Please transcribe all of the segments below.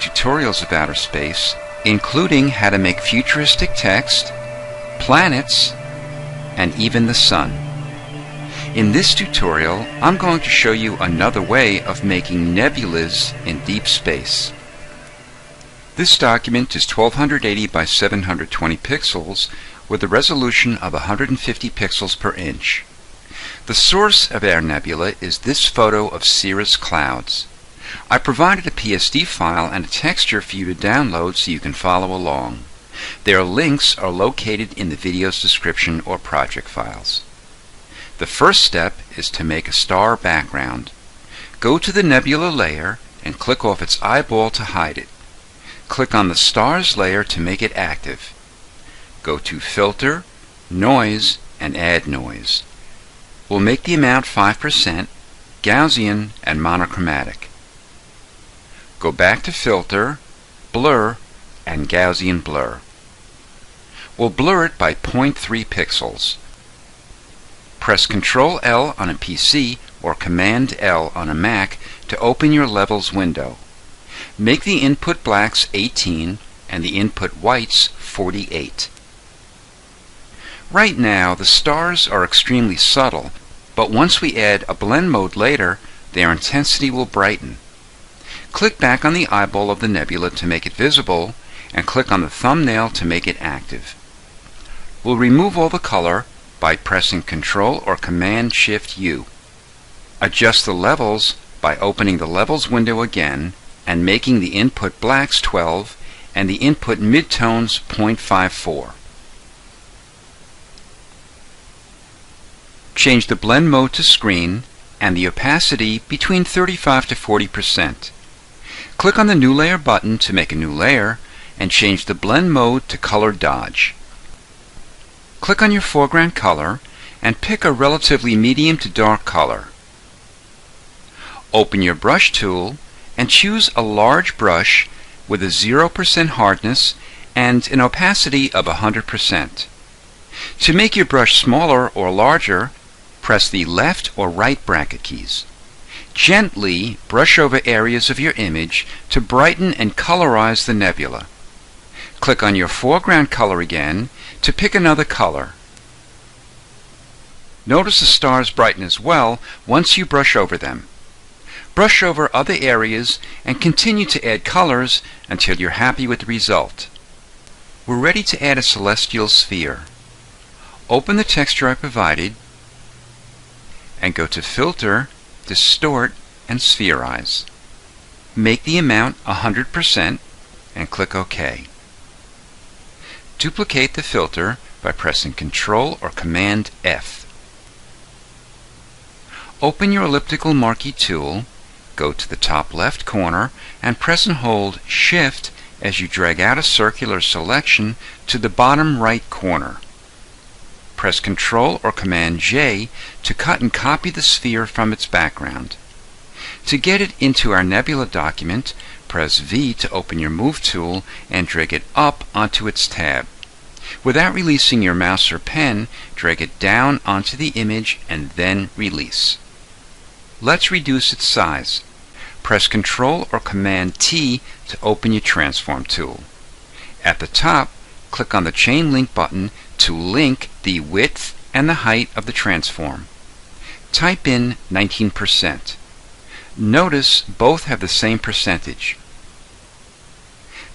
tutorials of outer space, including how to make futuristic text, planets, and even the sun. In this tutorial, I'm going to show you another way of making nebulas in deep space. This document is 1280 by 720 pixels with a resolution of 150 pixels per inch. The source of our nebula is this photo of cirrus clouds. I provided a PSD file and a texture for you to download so you can follow along. Their links are located in the video's description or project files. The first step is to make a star background. Go to the nebula layer and click off its eyeball to hide it. Click on the stars layer to make it active. Go to Filter, Noise, and Add Noise. We'll make the amount 5%, Gaussian, and monochromatic. Go back to Filter, Blur, and Gaussian Blur. We'll blur it by 0.3 pixels. Press Ctrl L on a PC or Command L on a Mac to open your Levels window. Make the input blacks 18 and the input whites 48. Right now, the stars are extremely subtle, but once we add a blend mode later, their intensity will brighten. Click back on the eyeball of the nebula to make it visible, and click on the thumbnail to make it active. We'll remove all the color by pressing Ctrl or Command-Shift-U. Adjust the levels by opening the Levels window again and making the input blacks 12 and the input midtones 0.54. Change the blend mode to screen and the opacity between 35 to 40%. Click on the New Layer button to make a new layer and change the blend mode to Color Dodge. Click on your foreground color and pick a relatively medium to dark color. Open your brush tool and choose a large brush with a 0% hardness and an opacity of 100%. To make your brush smaller or larger, press the left or right bracket keys. Gently brush over areas of your image to brighten and colorize the nebula. Click on your foreground color again to pick another color. Notice the stars brighten as well once you brush over them. Brush over other areas and continue to add colors until you're happy with the result. We're ready to add a celestial sphere. Open the texture I provided and go to Filter, Distort, and Spherize. Make the amount 100% and click OK. Duplicate the filter by pressing Ctrl or Command F. Open your elliptical marquee tool, go to the top left corner, and press and hold Shift as you drag out a circular selection to the bottom right corner. Press Ctrl or Command J to cut and copy the sphere from its background. To get it into our nebula document, press V to open your Move tool and drag it up onto its tab. Without releasing your mouse or pen, drag it down onto the image and then release. Let's reduce its size. Press Ctrl or Command T to open your Transform tool. At the top, click on the Chain Link button to link the width and the height of the transform. Type in 19%. Notice both have the same percentage.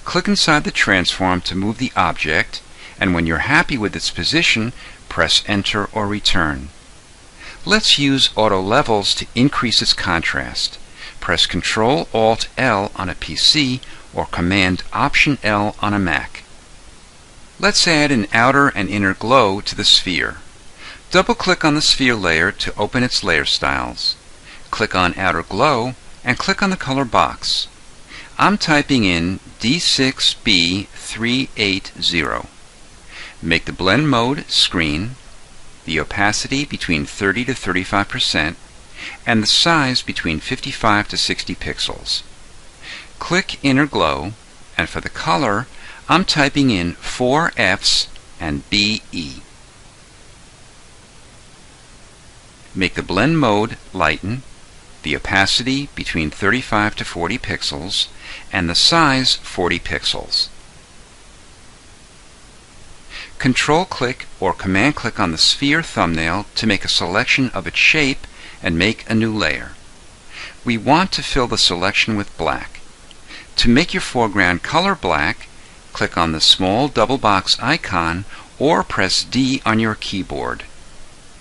Click inside the transform to move the object, and when you're happy with its position, press Enter or Return. Let's use Auto Levels to increase its contrast. Press Ctrl-Alt-L on a PC or Command-Option-L on a Mac. Let's add an outer and inner glow to the sphere. Double-click on the sphere layer to open its layer styles. Click on Outer Glow and click on the color box. I'm typing in D6B380. Make the blend mode screen, the opacity between 30 to 35%, and the size between 55 to 60 pixels. Click Inner Glow, and for the color, I'm typing in 4 Fs and BE. Make the blend mode lighten, the opacity between 35 to 40 pixels, and the size 40 pixels. Control-click or Command-click on the sphere thumbnail to make a selection of its shape and make a new layer. We want to fill the selection with black. To make your foreground color black, click on the small double box icon or press D on your keyboard.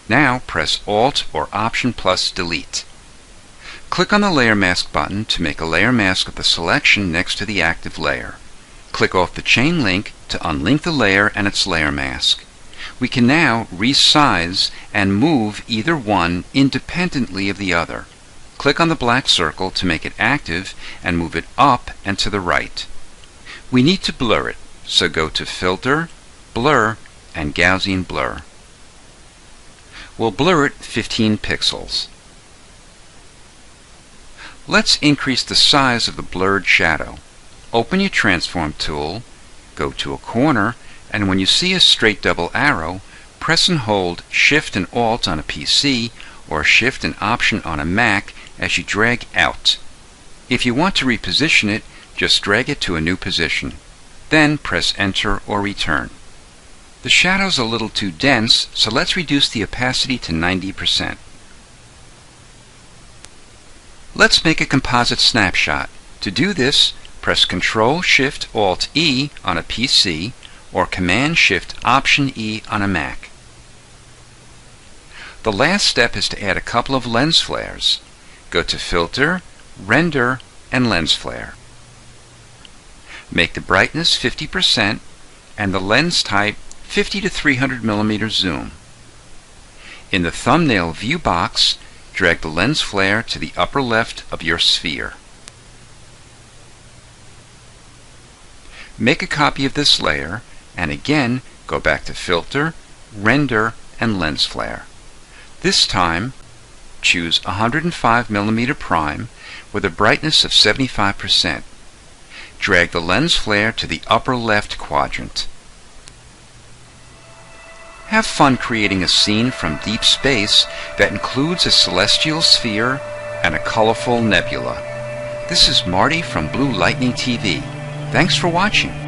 Now press Alt or Option plus Delete. Click on the Layer Mask button to make a layer mask of the selection next to the active layer. Click off the chain link to unlink the layer and its layer mask. We can now resize and move either one independently of the other. Click on the black circle to make it active and move it up and to the right. We need to blur it, so go to Filter, Blur, and Gaussian Blur. We'll blur it 15 pixels. Let's increase the size of the blurred shadow. Open your Transform tool, go to a corner, and when you see a straight double arrow, press and hold Shift and Alt on a PC or Shift and Option on a Mac as you drag out. If you want to reposition it, just drag it to a new position. Then press Enter or Return. The shadow's a little too dense, so let's reduce the opacity to 90%. Let's make a composite snapshot. To do this, press Ctrl-Shift-Alt-E on a PC or Command-Shift-Option-E on a Mac. The last step is to add a couple of lens flares. Go to Filter, Render, and Lens Flare. Make the brightness 50% and the lens type 50 to 300 mm zoom. In the thumbnail view box, drag the lens flare to the upper left of your sphere. Make a copy of this layer and again go back to Filter, Render, and Lens Flare. This time, choose 105 mm prime with a brightness of 75%. Drag the lens flare to the upper left quadrant. Have fun creating a scene from deep space that includes a celestial sphere and a colorful nebula. This is Marty from Blue Lightning TV. Thanks for watching.